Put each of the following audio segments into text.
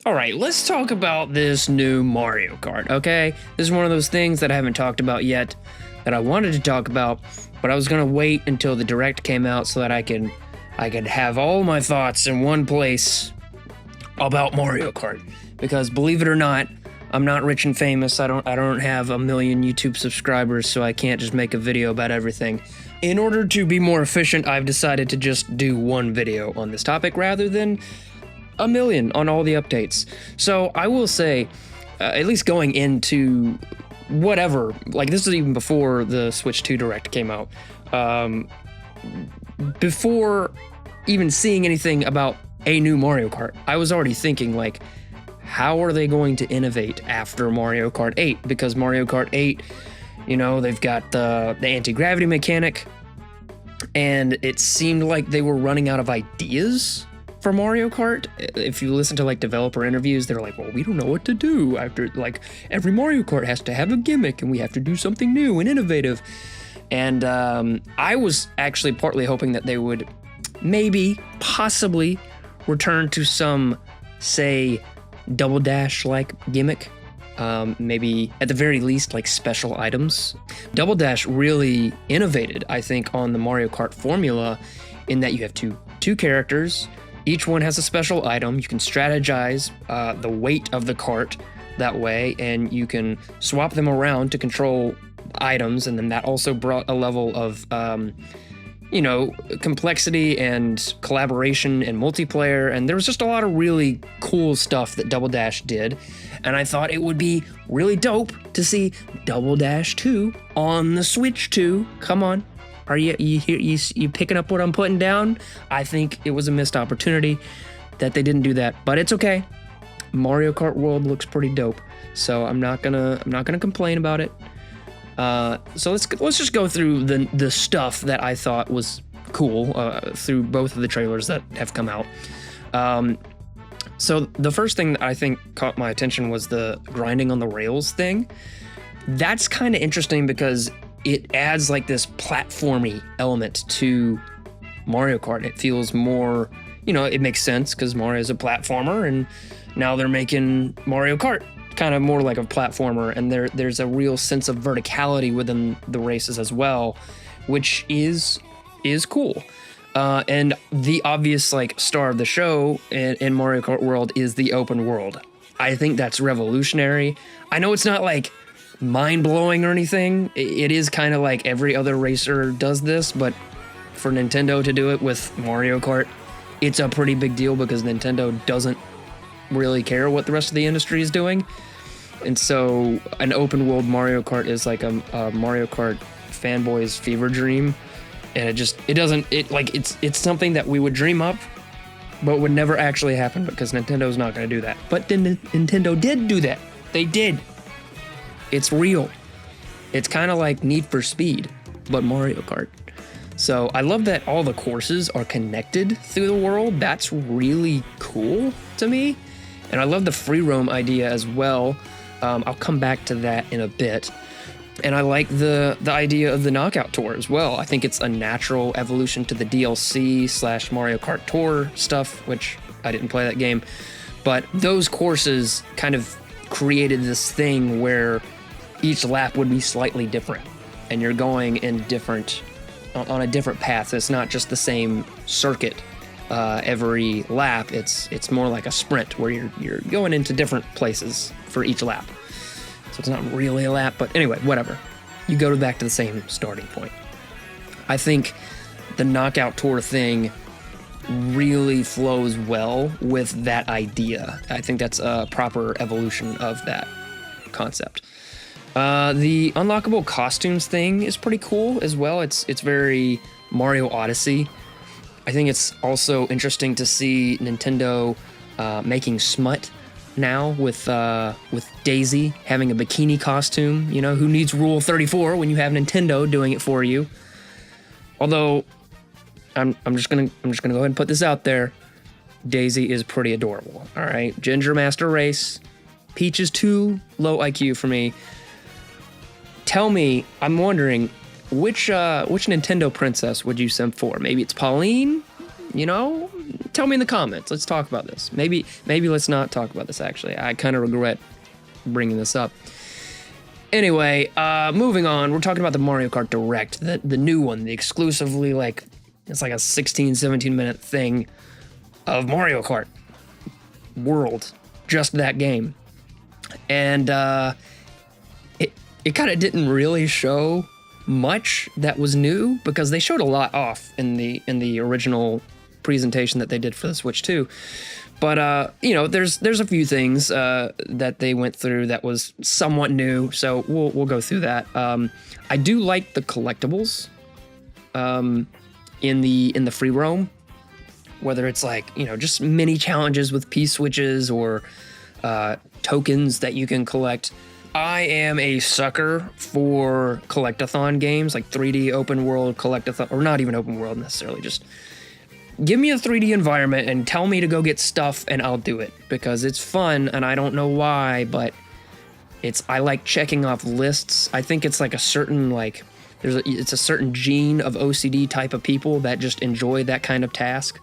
All right, let's talk about this new Mario Kart, okay? This is one of those things that I haven't talked about yet that I wanted to talk about, but I was gonna wait until the Direct came out so that I could have all my thoughts in one place about Mario Kart. Because believe it or not, I'm not rich and famous. I don't have a million YouTube subscribers, so I can't just make a video about everything. In order to be more efficient, I've decided to just do one video on this topic rather than a million on all the updates. So I will say, at least going into whatever, like this is even before the Switch 2 Direct came out, before even seeing anything about a new Mario Kart, I was already thinking like, how are they going to innovate after Mario Kart 8? Because Mario Kart 8, you know, they've got the anti-gravity mechanic, and it seemed like they were running out of ideas for Mario Kart. If you listen to like developer interviews, they're like, well, we don't know what to do after, like, every Mario Kart has to have a gimmick and we have to do something new and innovative. And I was actually partly hoping that they would maybe, possibly return to some, say, Double Dash-like gimmick. Maybe at the very least, like special items. Double Dash really innovated, I think, on the Mario Kart formula in that you have two characters. Each one has a special item. You can strategize the weight of the cart that way, and you can swap them around to control items, and then that also brought a level of, you know, complexity and collaboration and multiplayer, and there was just a lot of really cool stuff that Double Dash did, and I thought it would be really dope to see Double Dash 2 on the Switch 2. Come on. Are you picking up what I'm putting down? I think it was a missed opportunity that they didn't do that, but it's okay. Mario Kart World looks pretty dope, so I'm not gonna complain about it. So let's just go through the stuff that I thought was cool through both of the trailers that have come out. So the first thing that I think caught my attention was the grinding on the rails thing. That's kind of interesting because it adds like this platformy element to Mario Kart. It feels more, you know, it makes sense because Mario's a platformer, and now they're making Mario Kart kind of more like a platformer, and there's a real sense of verticality within the races as well, which is cool. And the obvious like star of the show in Mario Kart World is the open world. I think that's revolutionary. I know it's not like mind-blowing or anything. It is kind of like every other racer does this, but for Nintendo to do it with Mario Kart, it's a pretty big deal because Nintendo doesn't really care what the rest of the industry is doing. And so an open world Mario Kart is like a Mario Kart fanboy's fever dream. And it's something that we would dream up, but would never actually happen because Nintendo's not going to do that. But then Nintendo did do that. They did. It's real. It's kind of like Need for Speed, but Mario Kart. So I love that all the courses are connected through the world. That's really cool to me. And I love the free roam idea as well. I'll come back to that in a bit. And I like the idea of the Knockout Tour as well. I think it's a natural evolution to the DLC / Mario Kart Tour stuff, which I didn't play that game. But those courses kind of created this thing where each lap would be slightly different, and you're going in on a different path. It's not just the same circuit every lap. It's more like a sprint where you're going into different places for each lap. So it's not really a lap, but anyway, whatever. You go back to the same starting point. I think the Knockout Tour thing really flows well with that idea. I think that's a proper evolution of that concept. The unlockable costumes thing is pretty cool as well. It's very Mario Odyssey. I think it's also interesting to see Nintendo making smut now with Daisy having a bikini costume. You know, who needs Rule 34 when you have Nintendo doing it for you? Although I'm just gonna go ahead and put this out there. Daisy is pretty adorable. All right, Ginger Master Race. Peach is too low IQ for me. Tell me, I'm wondering, which Nintendo princess would you simp for? Maybe it's Pauline, you know? Tell me in the comments. Let's talk about this. Maybe let's not talk about this, actually. I kind of regret bringing this up. Anyway, moving on. We're talking about the Mario Kart Direct, the new one, the exclusively, like, it's like a 16, 17-minute thing of Mario Kart World. Just that game. And it kind of didn't really show much that was new, because they showed a lot off in the original presentation that they did for the Switch 2. But you know, there's a few things that they went through that was somewhat new, so we'll go through that. I do like the collectibles in the free roam, whether it's like, you know, just mini challenges with P-switches or tokens that you can collect. I am a sucker for collectathon games, like 3D open world collectathon, or not even open world necessarily, just give me a 3D environment and tell me to go get stuff and I'll do it, because it's fun, and I don't know why, but I like checking off lists. I think it's like a certain, like, it's a certain gene of OCD type of people that just enjoy that kind of task.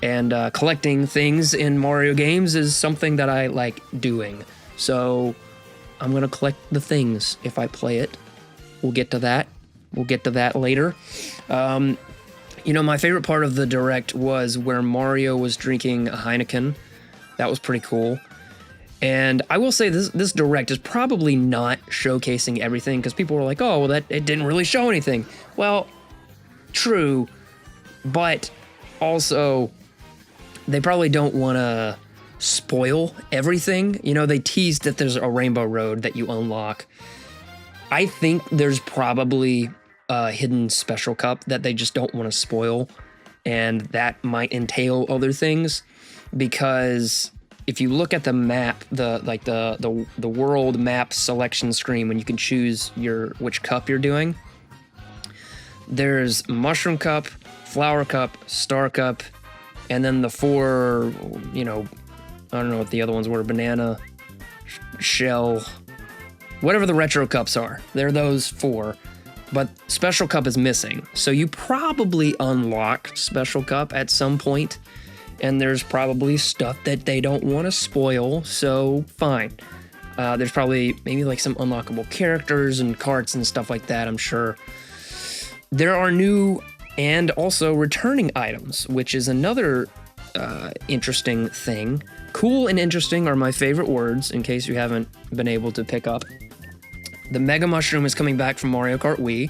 And collecting things in Mario games is something that I like doing. So I'm gonna collect the things if I play it. We'll get to that. We'll get to that later. You know, my favorite part of the Direct was where Mario was drinking a Heineken. That was pretty cool. And I will say this Direct is probably not showcasing everything, because people were like, oh, well, it didn't really show anything. Well, true, but also they probably don't want to spoil everything. You know, they teased that there's a Rainbow Road that you unlock. I think there's probably a hidden special cup that they just don't want to spoil, and that might entail other things, because if you look at the map, the world map selection screen, when you can choose which cup you're doing, there's Mushroom Cup, Flower Cup, Star Cup, and then the 4, you know, I don't know what the other ones were, Banana, Shell, whatever the retro cups are. They're those 4. But Special Cup is missing. So you probably unlock Special Cup at some point, and there's probably stuff that they don't want to spoil, so fine. There's probably maybe like some unlockable characters and carts and stuff like that, I'm sure. There are new and also returning items, which is another interesting thing. Cool and interesting are my favorite words, in case you haven't been able to pick up. The Mega Mushroom is coming back from Mario Kart Wii,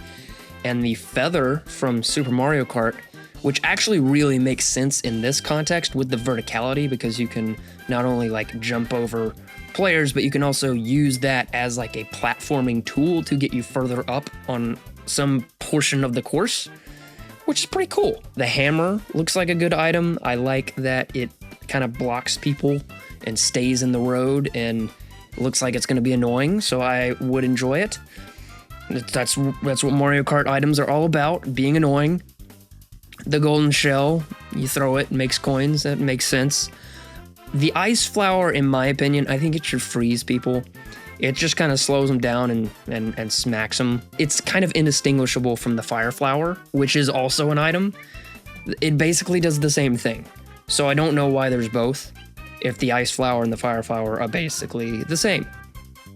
and the Feather from Super Mario Kart, which actually really makes sense in this context with the verticality, because you can not only like jump over players, but you can also use that as like a platforming tool to get you further up on some portion of the course, which is pretty cool. The hammer looks like a good item. I like that it kind of blocks people and stays in the road, and looks like it's going to be annoying, so I would enjoy it. That's what Mario Kart items are all about, being annoying. The golden shell, you throw it, makes coins, that makes sense. The ice flower, in my opinion, I think it should freeze people. It just kind of slows them down and smacks them. It's kind of indistinguishable from the fire flower, which is also an item. It basically does the same thing. So I don't know why there's both, if the ice flower and the fire flower are basically the same.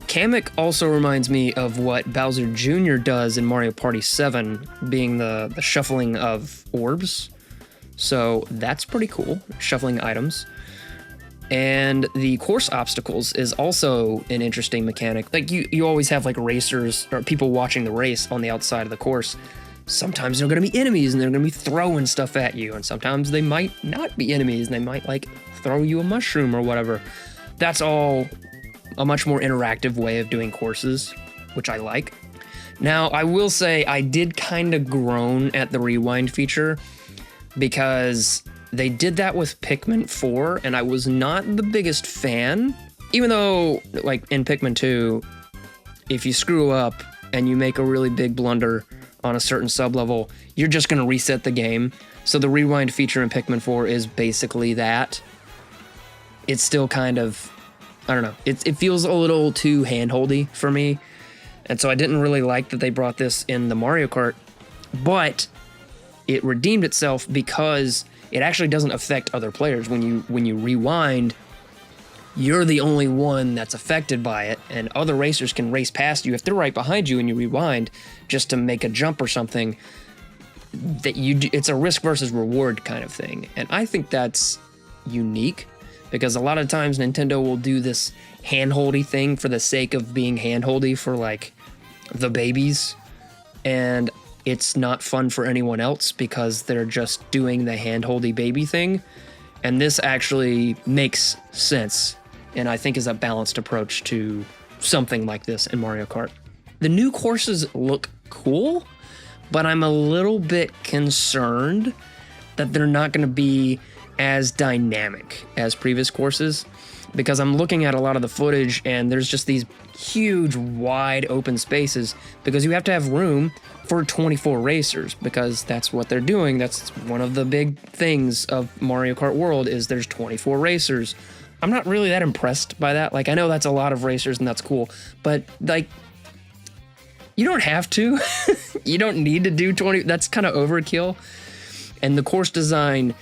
Kamek also reminds me of what Bowser Jr. does in Mario Party 7, being the shuffling of orbs. So that's pretty cool, shuffling items. And the course obstacles is also an interesting mechanic. Like you always have like racers or people watching the race on the outside of the course. Sometimes they're going to be enemies and they're going to be throwing stuff at you, and sometimes they might not be enemies and they might like throw you a mushroom or whatever. That's all a much more interactive way of doing courses, which I like. Now, I will say I did kind of groan at the rewind feature, because they did that with Pikmin 4, and I was not the biggest fan. Even though, like in Pikmin 2, if you screw up and you make a really big blunder on a certain sub-level, you're just going to reset the game. So the rewind feature in Pikmin 4 is basically that. It's still kind of, I don't know, it feels a little too hand-holdy for me. And so I didn't really like that they brought this in the Mario Kart, but it redeemed itself because it actually doesn't affect other players. When you rewind, you're the only one that's affected by it, and other racers can race past you if they're right behind you and you rewind just to make a jump or something. It's a risk versus reward kind of thing, and I think that's unique because a lot of times Nintendo will do this handholdy thing for the sake of being handholdy for like the babies, and it's not fun for anyone else because they're just doing the handholdy baby thing. And this actually makes sense, and I think is a balanced approach to something like this in Mario Kart. The new courses look cool, but I'm a little bit concerned that they're not going to be as dynamic as previous courses, because I'm looking at a lot of the footage and there's just these huge wide open spaces because you have to have room for 24 racers, because that's what they're doing. That's one of the big things of Mario Kart World is there's 24 racers. I'm not really that impressed by that. Like, I know that's a lot of racers and that's cool, but like, you don't have to. You don't need to do 20. That's kind of overkill. And the course design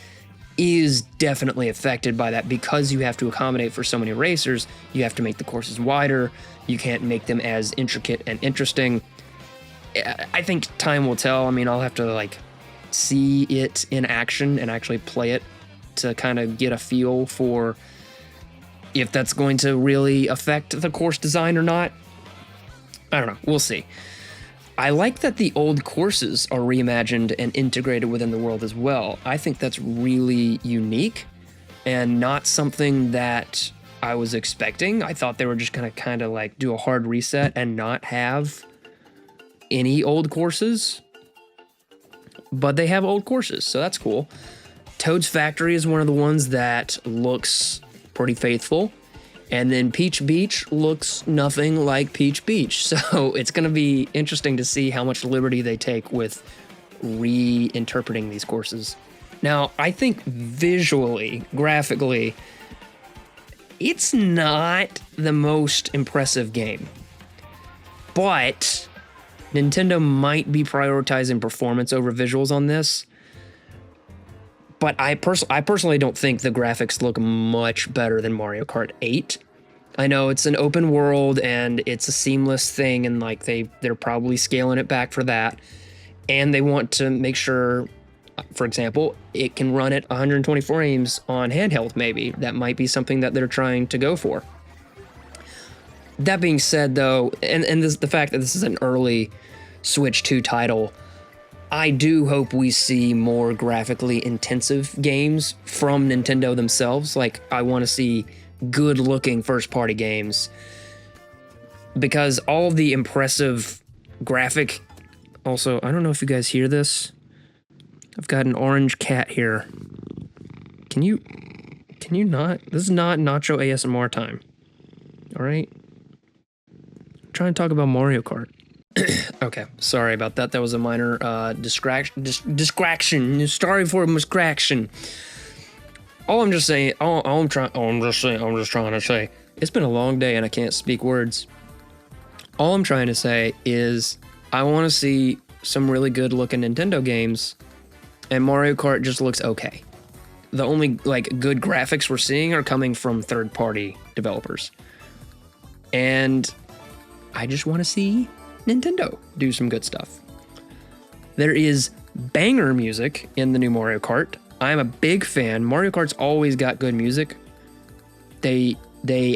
is definitely affected by that because you have to accommodate for so many racers. You have to make the courses wider. You can't make them as intricate and interesting. I think time will tell. I mean, I'll have to like see it in action and actually play it to kind of get a feel for if that's going to really affect the course design or not. I don't know. We'll see. I like that the old courses are reimagined and integrated within the world as well. I think that's really unique and not something that I was expecting. I thought they were just going to kind of like do a hard reset and not have any old courses. But they have old courses, so that's cool. Toad's Factory is one of the ones that looks pretty faithful. And then Peach Beach looks nothing like Peach Beach. So it's going to be interesting to see how much liberty they take with reinterpreting these courses. Now, I think visually, graphically, it's not the most impressive game. But Nintendo might be prioritizing performance over visuals on this. But I personally don't think the graphics look much better than Mario Kart 8. I know it's an open world and it's a seamless thing, and like they're probably scaling it back for that. And they want to make sure, for example, it can run at 120 frames on handheld maybe. That might be something that they're trying to go for. That being said though, and the fact that this is an early Switch 2 title, I do hope we see more graphically intensive games from Nintendo themselves. Like, I want to see good-looking first-party games, because all of the impressive graphic... Also, I don't know if you guys hear this. I've got an orange cat here. Can you not? This is not Nacho ASMR time. All right? I'm trying to talk about Mario Kart. Okay, sorry about that. That was a minor distraction. Sorry for a distraction. I'm just trying to say, it's been a long day and I can't speak words. All I'm trying to say is I want to see some really good looking Nintendo games, and Mario Kart just looks okay. The only like good graphics we're seeing are coming from third-party developers. And I just want to see Nintendo do some good stuff. There is banger music in the new Mario Kart. I'm a big fan. Mario Kart's always got good music. They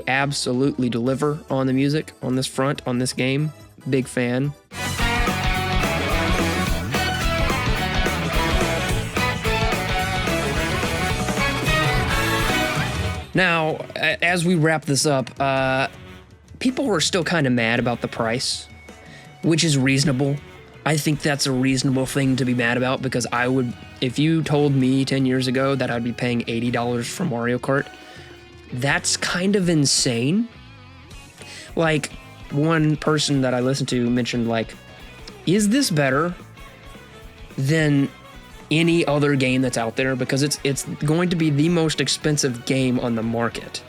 absolutely deliver on the music on this front, on this game. Big fan. Now, as we wrap this up, people were still kind of mad about the price, which is reasonable. I think that's a reasonable thing to be mad about, because I would, if you told me 10 years ago that I'd be paying $80 for Mario Kart, that's kind of insane. Like, one person that I listened to mentioned, like, is this better than any other game that's out there? Because it's going to be the most expensive game on the market.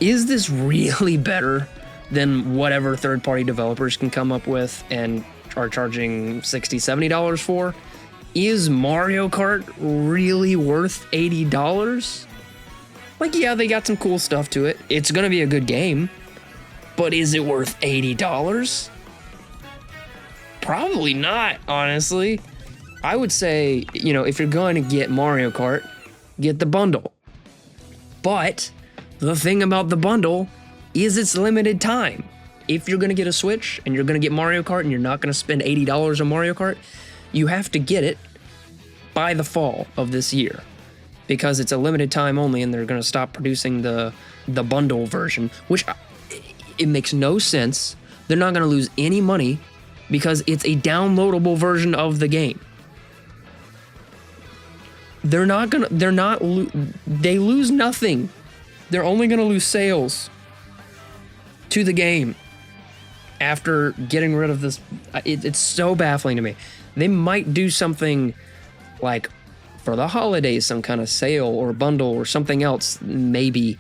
Is this really better than whatever third-party developers can come up with and are charging $60, $70 for? is Mario Kart really worth $80? Like, yeah, they got some cool stuff to it. It's gonna be a good game, but is it worth $80? Probably not, honestly. I would say, you know, if you're going to get Mario Kart, get the bundle. But the thing about the bundle is it's limited time. If you're gonna get a Switch and you're gonna get Mario Kart and you're not gonna spend $80 on Mario Kart, you have to get it by the fall of this year, because it's a limited time only and they're gonna stop producing the bundle version, which it makes no sense. They're not gonna lose any money because it's a downloadable version of the game. They lose nothing. They're only gonna lose sales to the game after getting rid of this. It's so baffling to me. They might do something like for the holidays, some kind of sale or bundle or something else, maybe,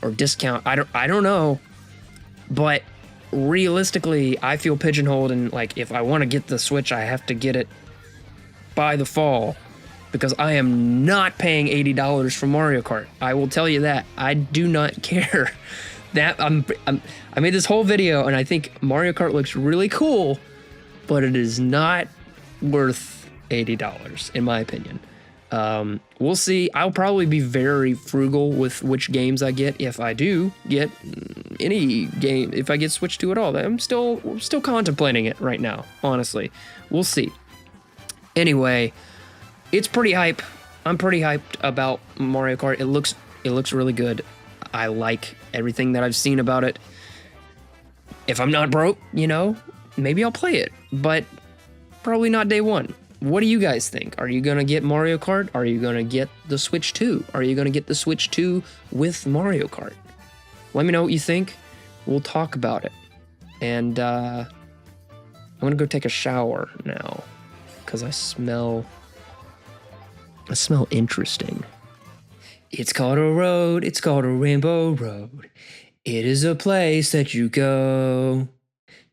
or discount. I don't know. But realistically, I feel pigeonholed, and like if I want to get the Switch, I have to get it by the fall, because I am not paying $80 for Mario Kart. I will tell you that. I do not care. That I made this whole video and I think Mario Kart looks really cool, but it is not worth $80 in my opinion. We'll see. I'll probably be very frugal with which games I get if I do get any game. If I get Switch 2 at all, I'm still contemplating it right now. Honestly, we'll see. Anyway, it's pretty hype. I'm pretty hyped about Mario Kart. It looks really good. I like everything that I've seen about it. If I'm not broke, you know, maybe I'll play it, but probably not day one. What do you guys think? Are you going to get Mario Kart? Are you going to get the Switch 2? Are you going to get the Switch 2 with Mario Kart? Let me know what you think. We'll talk about it. And I'm going to go take a shower now because I smell interesting. It's called a road, it's called a rainbow road. It is a place that you go.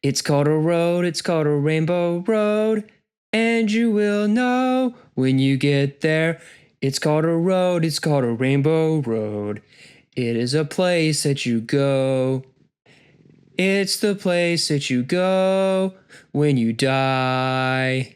It's called a road, it's called a rainbow road. And you will know when you get there. It's called a road, it's called a rainbow road. It is a place that you go. It's the place that you go when you die.